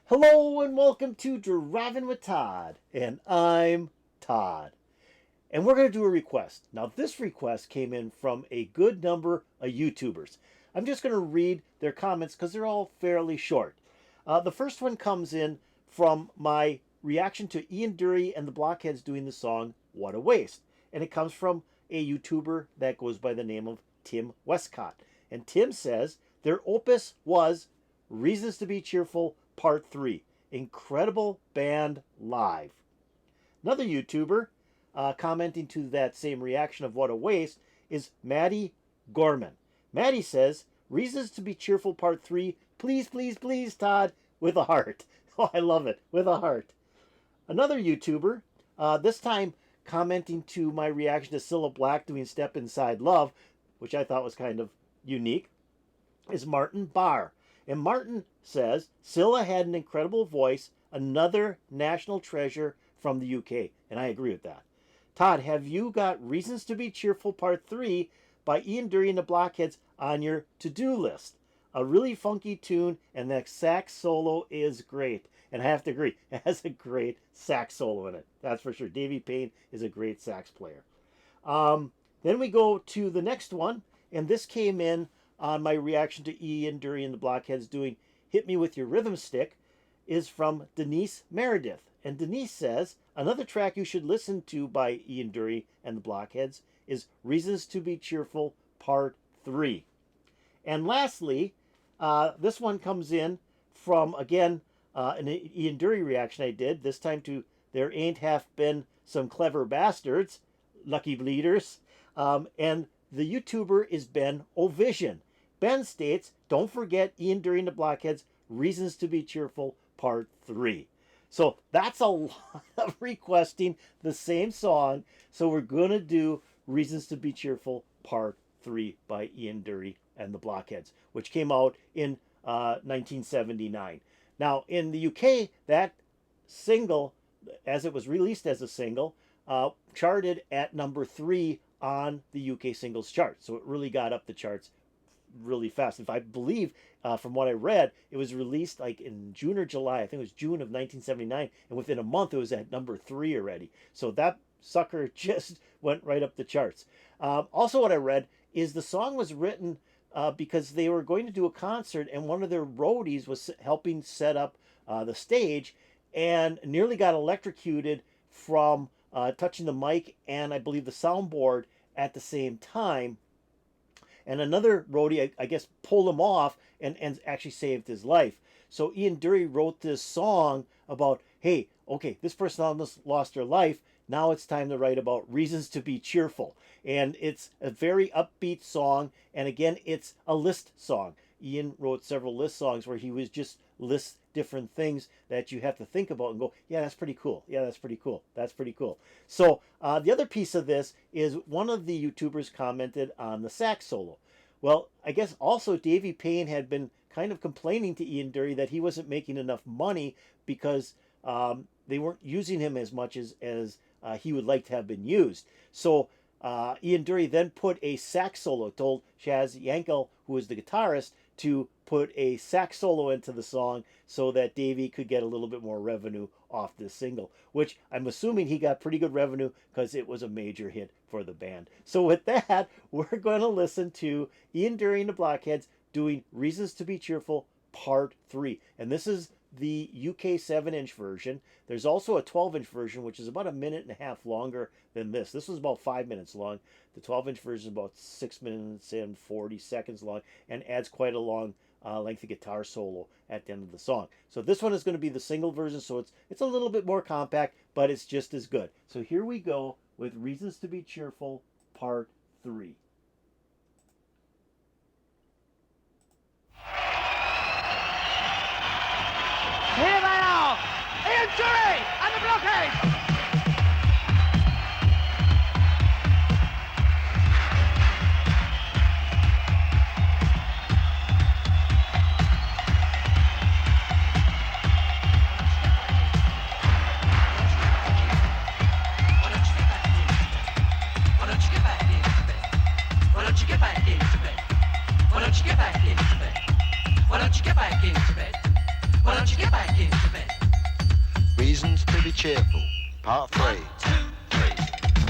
Hello and welcome to Driving with Todd, and I'm Todd. And we're going to do a request. Now, this request came in from a good number of YouTubers. I'm just going to read their comments because they're all fairly short. The first one comes in from my reaction to Ian Dury and the Blockheads doing the song What a Waste. And it comes from a YouTuber that goes by the name of Tim Westcott. And Tim says their opus was Reasons to Be Cheerful Part 3. Incredible band live. Another YouTuber commenting to that same reaction of What a Waste is Maddie Gorman. Maddie says, Reasons to Be Cheerful Part 3. Please, please, please, Todd, with a heart. Oh, I love it, with a heart. Another YouTuber, this time commenting to my reaction to Cilla Black doing Step Inside Love, which I thought was kind of unique, is Martin Barr. And Martin says, Cilla had an incredible voice, another national treasure from the UK. And I agree with that. Todd, have you got Reasons to Be Cheerful Part 3 by Ian Dury and the Blockheads on your to-do list? A really funky tune, and that sax solo is great. And I have to agree, it has a great sax solo in it. That's for sure. Davy Payne is a great sax player. Then we go to the next one, and this came in on my reaction to Ian Dury and the Blockheads doing Hit Me With Your Rhythm Stick, is from Denise Meredith. And Denise says, another track you should listen to by Ian Dury and the Blockheads is Reasons to Be Cheerful Part 3. And lastly, this one comes in from, again, an Ian Dury reaction I did, this time to There Ain't Half Been Some Clever Bastards, Lucky Bleeders, and the YouTuber is Ben Ovision. Ben states, don't forget Ian Dury and the Blockheads, Reasons to Be Cheerful, Part 3. So that's a lot of requesting the same song. So we're going to do Reasons to Be Cheerful, Part 3 by Ian Dury and the Blockheads, which came out in 1979. Now, in the UK, that single, as it was released as a single, charted at number 3 on the UK singles chart. So it really got up the charts really fast. If I believe, from what I read, it was released like in June or July. I think it was June of 1979, and within a month it was at number 3 already. So that sucker just went right up the charts. Also, what I read is the song was written because they were going to do a concert, and one of their roadies was helping set up the stage, and nearly got electrocuted from touching the mic and I believe the soundboard at the same time. And another roadie, I guess, pulled him off and actually saved his life. So Ian Dury wrote this song about, hey, okay, this person almost lost their life. Now it's time to write about reasons to be cheerful. And it's a very upbeat song. And again, it's a list song. Ian wrote several list songs where he was just lists different things that you have to think about and go, yeah, that's pretty cool. Yeah, that's pretty cool. That's pretty cool. So the other piece of this is one of the YouTubers commented on the sax solo. Well, I guess also Davy Payne had been kind of complaining to Ian Dury that he wasn't making enough money because they weren't using him as much as he would like to have been used. So Ian Dury then put a sax solo, told Chaz Yankel, who was the guitarist, to put a sax solo into the song so that Davey could get a little bit more revenue off this single, which I'm assuming he got pretty good revenue because it was a major hit for the band. So with that, we're going to listen to Ian Dury and the Blockheads doing Reasons to Be Cheerful Part 3. And this is the UK 7-inch version. There's also a 12-inch version, which is about a minute and a half longer than this. This was about 5 minutes long. The 12-inch version is about 6 minutes and 40 seconds long and adds quite a long lengthy guitar solo at the end of the song. So this one is going to be the single version, so it's a little bit more compact, but it's just as good. So here we go with Reasons to Be Cheerful, Part 3. Here they are, Ian Dury and the Blockheads. Why don't you get back into bed? Why don't you get back into Cheerful, Part 3.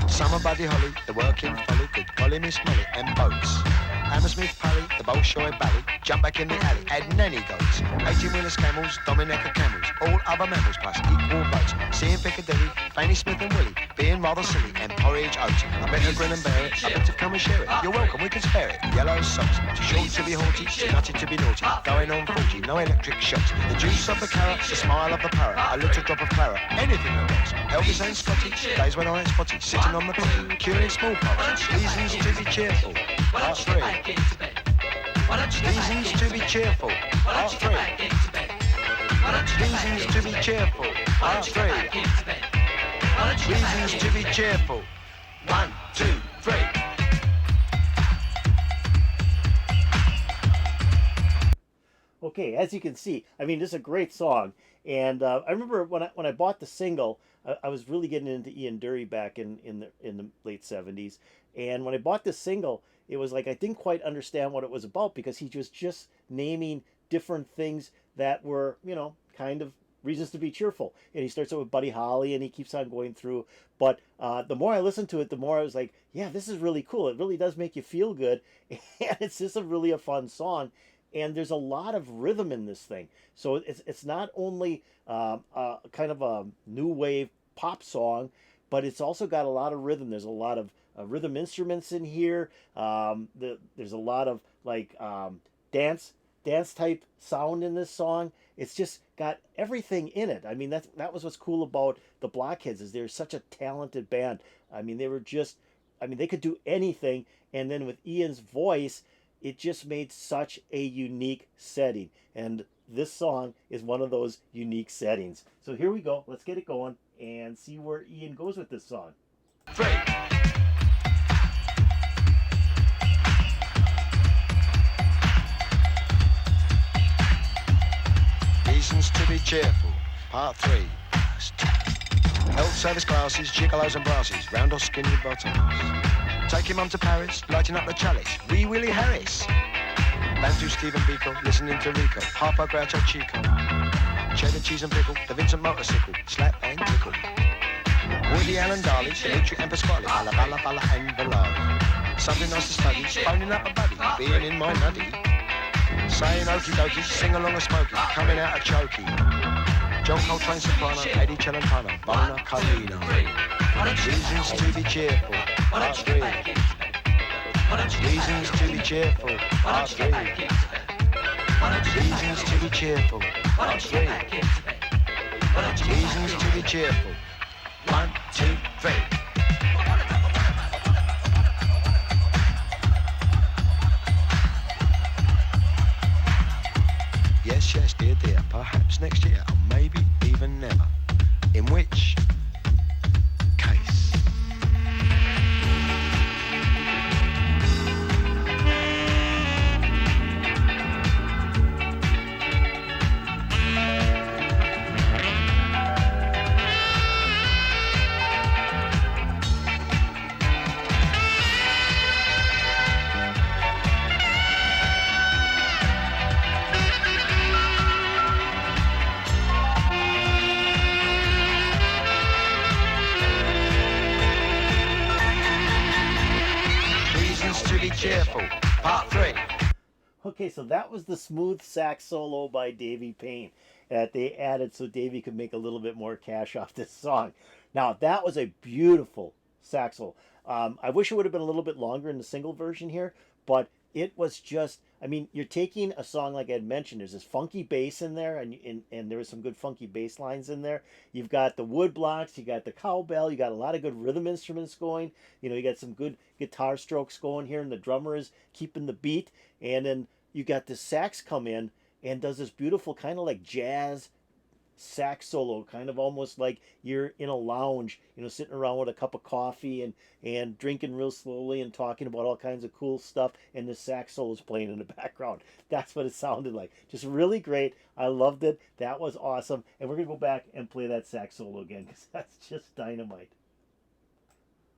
Summer Buddy Holly, the working folly, good golly Miss Molly, and boats. Hammersmith Pally, the Bolshoi Bally, jump back in the alley, add nanny goats. 18-wheeler camels, Dominica camels, all other mammals plus equal votes. Seeing Piccadilly, Fanny Smith and Willie, being rather silly, and porridge oats. I better grin and bear it, I better come and share it. You're welcome, we can spare it. Yellow socks, too short to be haughty, too nutty to be naughty. Going on 40, no electric shocks. The juice of the carrot, the smile of the parrot, a little drop of claret, anything that works. Elvis and Scotty, days when I ain't spotty, sitting on the potty, curing smallpox. Reasons to be cheerful. Part 3. Reasons to be cheerful. Part 3. Reasons to be cheerful. Part 3. Reasons to be cheerful. 1, 2, 3. Okay, as you can see, I mean, this is a great song, and I remember when I bought the single, I was really getting into Ian Dury back in the late '70s, and when I bought this single, it was like I didn't quite understand what it was about because he was just naming different things that were, kind of reasons to be cheerful. And he starts out with Buddy Holly, and he keeps on going through. But the more I listened to it, the more I was like, yeah, this is really cool. It really does make you feel good, and it's just a fun song. And there's a lot of rhythm in this thing. So it's not only kind of a new wave pop song, but it's also got a lot of rhythm. There's a lot of rhythm instruments in here. There's a lot of dance type sound in this song. It's just got everything in it. I mean, that was what's cool about the Blockheads, is they're such a talented band. I mean, they could do anything. And then with Ian's voice, it just made such a unique setting. And this song is one of those unique settings. So here we go. Let's get it going and see where Ian goes with this song. 3. Reasons to be cheerful. Part 3. Health service classes, gigolos and brasses, round or skinny bottoms. Taking mum to Paris, lighting up the chalice. Wee Willie Harris. Bantu Stephen Biko, listening to Rico. Harpo Groucho Chico. Cheddar cheese and pickle, the Vincent motorcycle. Slap and tickle. Woody Allen Darley, Dimitri and Pasquale. Balla balla balla and Ballari. Something nice to study, phoning up a buddy. Being in my nutty. Saying okie dokie, sing along a smoky. Coming out a chokey. John Coltrane soprano, Eddie Celentano. Bona Carlino. Reasons to be cheerful. Part 3. Reasons to be cheerful. Part 3. Reasons to be cheerful. Part 3. Reasons to be cheerful. 1, 2, 3. Yes, dear, perhaps next year, or maybe even never. In which case... Cheerful, Part 3. Okay, so that was the smooth sax solo by Davy Payne that they added so Davy could make a little bit more cash off this song. Now, that was a beautiful sax solo. I wish it would have been a little bit longer in the single version here, but it was just, I mean, you're taking a song like I had mentioned, there's this funky bass in there, and there was some good funky bass lines in there. You've got the wood blocks, you got the cowbell, you got a lot of good rhythm instruments going. You got some good guitar strokes going here, and the drummer is keeping the beat. And then you got the sax come in and does this beautiful kind of like jazz sax solo, kind of almost like you're in a lounge, sitting around with a cup of coffee and drinking real slowly and talking about all kinds of cool stuff, and the sax solo is playing in the background. That's what it sounded like. Just really great. I loved it. That was awesome. And we're gonna go back and play that sax solo again, because that's just dynamite.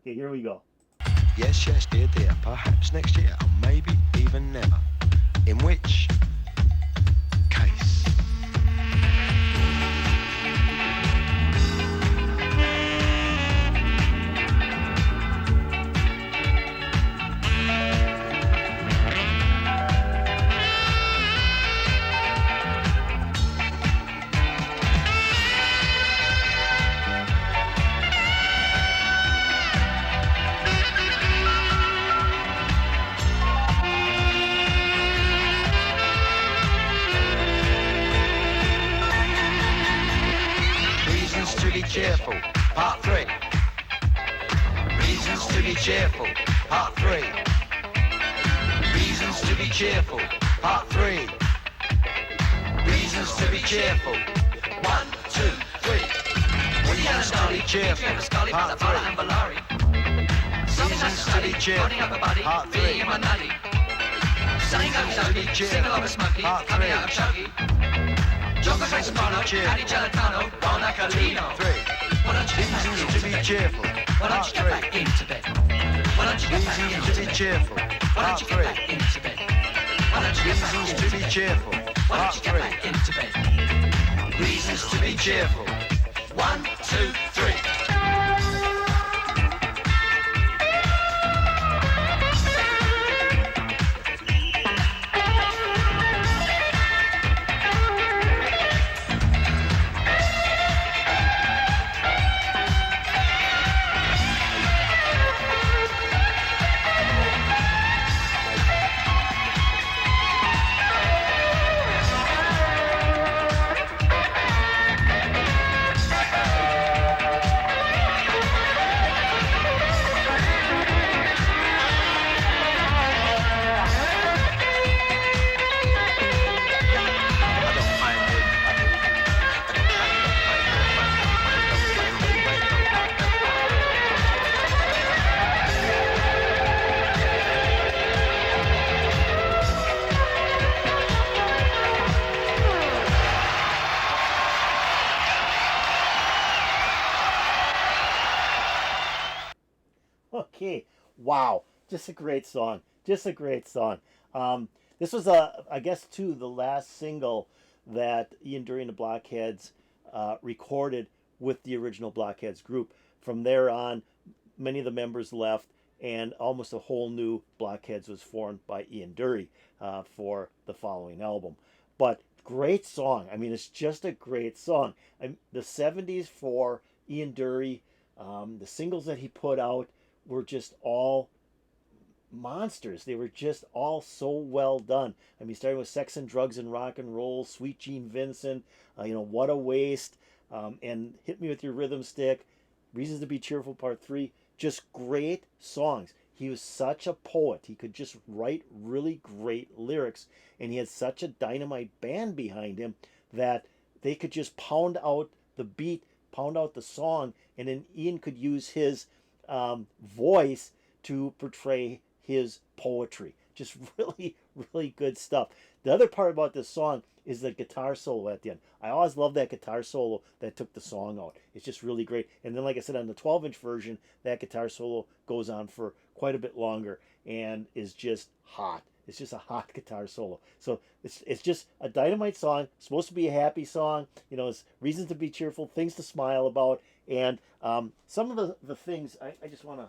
Okay, here we go. Yes, dear, perhaps next year, or maybe even never. In which case... cheerful, part 3. Reasons to be cheerful, part 3. Reasons to be cheerful, part 3. Reasons to be cheerful. 1, 2, 3. Reasons to be cheerful, part 3. Reasons to be cheerful, part 3. Reasons to be cheerful, part 3. Reasons to be cheerful, part 2, 3. Reasons to be cheerful, part 3. Reasons to be cheerful, part 3. Reasons to be cheerful, part 3. Reasons to be cheerful. 1, 2, 3. Okay, wow, just a great song. Just a great song. This was, I guess, too, the last single that Ian Dury and the Blockheads recorded with the original Blockheads group. From there on, many of the members left, and almost a whole new Blockheads was formed by Ian Dury for the following album. But great song. I mean, it's just a great song. The 70s for Ian Dury, the singles that he put out were just all monsters. They were just all so well done. I mean, starting with Sex and Drugs and Rock and Roll, Sweet Gene Vincent, What a Waste, and Hit Me With Your Rhythm Stick, Reasons to Be Cheerful Part 3. Just great songs. He was such a poet. He could just write really great lyrics, and he had such a dynamite band behind him that they could just pound out the beat, pound out the song, and then Ian could use his voice to portray his poetry. Just really, really good stuff. The other part about this song is the guitar solo at the end. I always love that guitar solo that took the song out. It's just really great. And then, like I said, on the 12-inch version, that guitar solo goes on for quite a bit longer and is just hot. It's just a hot guitar solo. So it's just a dynamite song. It's supposed to be a happy song. It's reasons to be cheerful, things to smile about. And some of the things, I just want to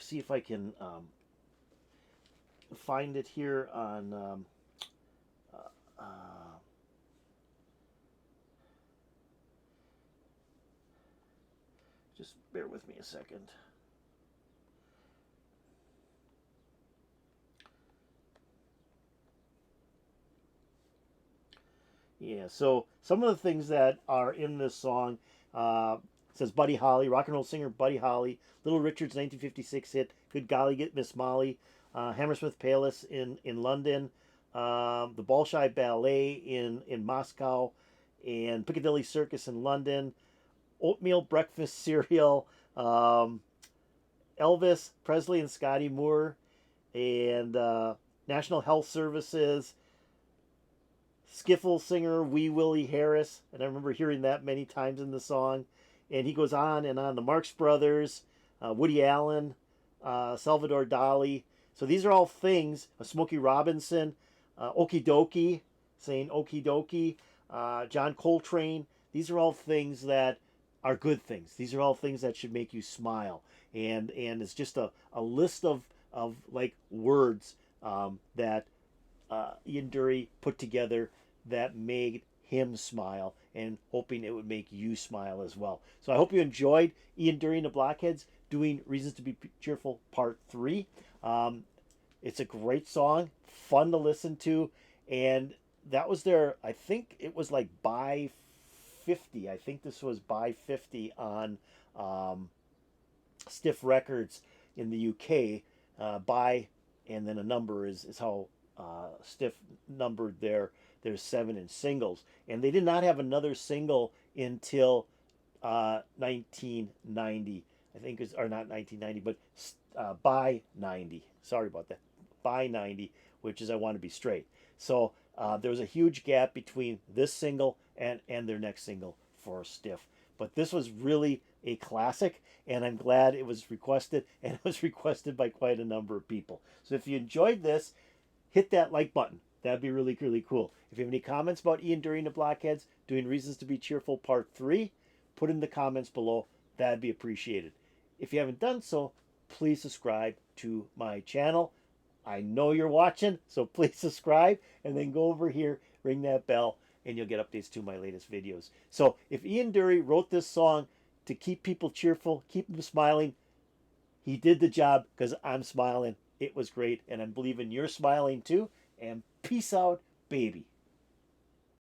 see if I can find it here on... just bear with me a second. Yeah, so some of the things that are in this song says Buddy Holly, rock and roll singer Buddy Holly, Little Richard's 1956 hit Good Golly Get Miss Molly, Hammersmith Palace in London, the Bolshoi Ballet in Moscow, and Piccadilly Circus in London, oatmeal breakfast cereal, Elvis Presley and Scotty Moore, and National Health Services, skiffle singer Wee Willie Harris, and I remember hearing that many times in the song. And he goes on and on. The Marx Brothers, Woody Allen, Salvador Dali. So these are all things. Smokey Robinson, Okie Dokie, saying Okie Dokie, John Coltrane. These are all things that are good things. These are all things that should make you smile. And it's just a list of like words that Ian Dury put together that made him smile, and hoping it would make you smile as well. So I hope you enjoyed Ian Dury and the Blockheads doing Reasons to Be Cheerful Part 3. It's a great song, fun to listen to, and that was their, I think it was like by 50. I think this was buy 50 on Stiff Records in the UK. Buy and then a number is how Stiff numbered their 7-inch singles. And they did not have another single until 1990. I think it's, or not 1990, but by 90. Sorry about that. By 90, which is I Want to Be Straight. So there was a huge gap between this single and their next single for Stiff. But this was really a classic, and I'm glad it was requested, and it was requested by quite a number of people. So if you enjoyed this, hit that like button. That'd be really, really cool. If you have any comments about Ian Dury and the Blockheads doing Reasons to Be Cheerful Part 3, put in the comments below. That'd be appreciated. If you haven't done so, please subscribe to my channel. I know you're watching, so please subscribe, and then go over here, ring that bell, and you'll get updates to my latest videos. So if Ian Dury wrote this song to keep people cheerful, keep them smiling, he did the job because I'm smiling. It was great, and I'm believing you're smiling too. And peace out, baby.